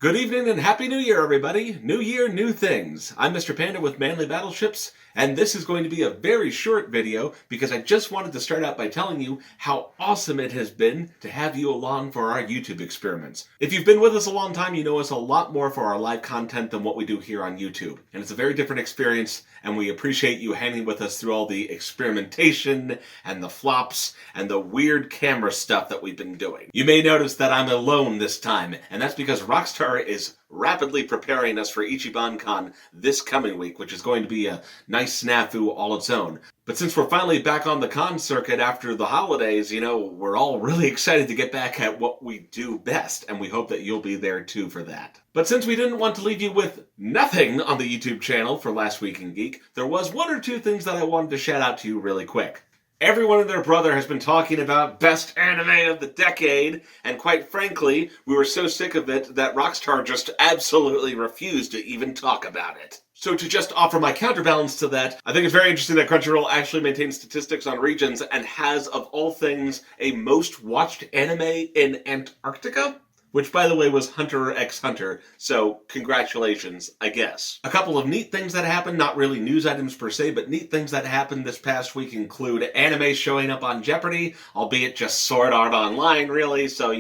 Good evening and Happy New Year, everybody! New year, new things. I'm Mr. Panda with Manly Battleships, and this is going to be a very short video because I just wanted to start out by telling you how awesome it has been to have you along for our YouTube experiments. If you've been with us a long time, you know us a lot more for our live content than what we do here on YouTube. And it's a very different experience, and we appreciate you hanging with us through all the experimentation and the flops and the weird camera stuff that we've been doing. You may notice that I'm alone this time, and that's because Rockstar is rapidly preparing us for Ichiban Con this coming week, which is going to be a nice snafu all its own. But since we're finally back on the con circuit after the holidays, we're all really excited to get back at what we do best, and we hope that you'll be there too for that. But since we didn't want to leave you with nothing on the YouTube channel for Last Week in Geek, there was one or two things that I wanted to shout out to you really quick. Everyone and their brother has been talking about best anime of the decade, and quite frankly, we were so sick of it that Rockstar just absolutely refused to even talk about it. So to just offer my counterbalance to that, I think it's very interesting that Crunchyroll actually maintains statistics on regions and has, of all things, a most watched anime in Antarctica, which, by the way, was Hunter x Hunter, so congratulations, I guess. A couple of neat things that happened, not really news items per se, but neat things that happened this past week include anime showing up on Jeopardy, albeit just Sword Art Online, really, so,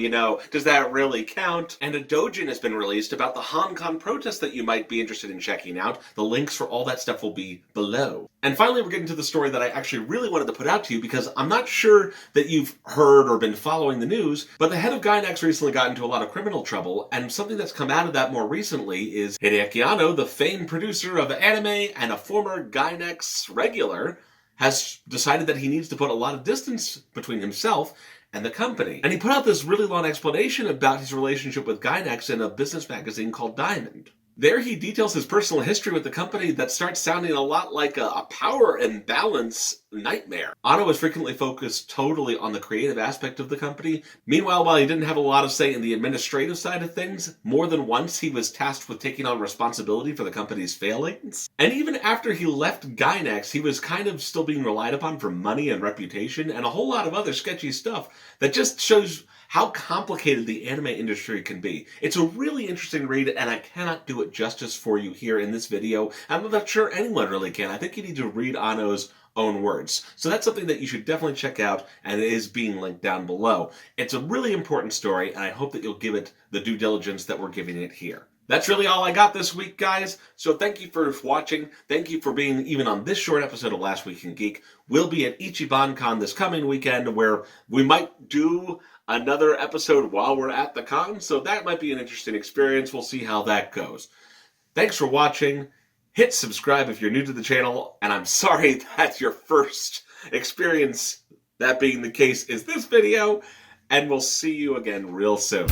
does that really count? And a doujin has been released about the Hong Kong protest that you might be interested in checking out. The links for all that stuff will be below. And finally, we're getting to the story that I actually really wanted to put out to you because I'm not sure that you've heard or been following the news, but the head of Gainax recently got into a lot of criminal trouble, and something that's come out of that more recently is Hideaki Anno, the famed producer of anime and a former Gainax regular, has decided that he needs to put a lot of distance between himself and the company. And he put out this really long explanation about his relationship with Gainax in a business magazine called Diamond. There he details his personal history with the company that starts sounding a lot like a power imbalance nightmare. Anno was frequently focused totally on the creative aspect of the company. Meanwhile, while he didn't have a lot of say in the administrative side of things, more than once he was tasked with taking on responsibility for the company's failings. And even after he left Gainax, he was kind of still being relied upon for money and reputation and a whole lot of other sketchy stuff that just shows how complicated the anime industry can be. It's a really interesting read, and I cannot do it justice for you here in this video. I'm not sure anyone really can. I think you need to read Anno's own words. So that's something that you should definitely check out, and it is being linked down below. It's a really important story, and I hope that you'll give it the due diligence that we're giving it here. That's really all I got this week, guys. So thank you for watching. Thank you for being even on this short episode of Last Week in Geek. We'll be at Ichiban Con this coming weekend, where we might do another episode while we're at the con, so that might be an interesting experience. We'll see how that goes. Thanks for watching. Hit subscribe if you're new to the channel, and I'm sorry that your first experience, that being the case, is this video, and we'll see you again real soon.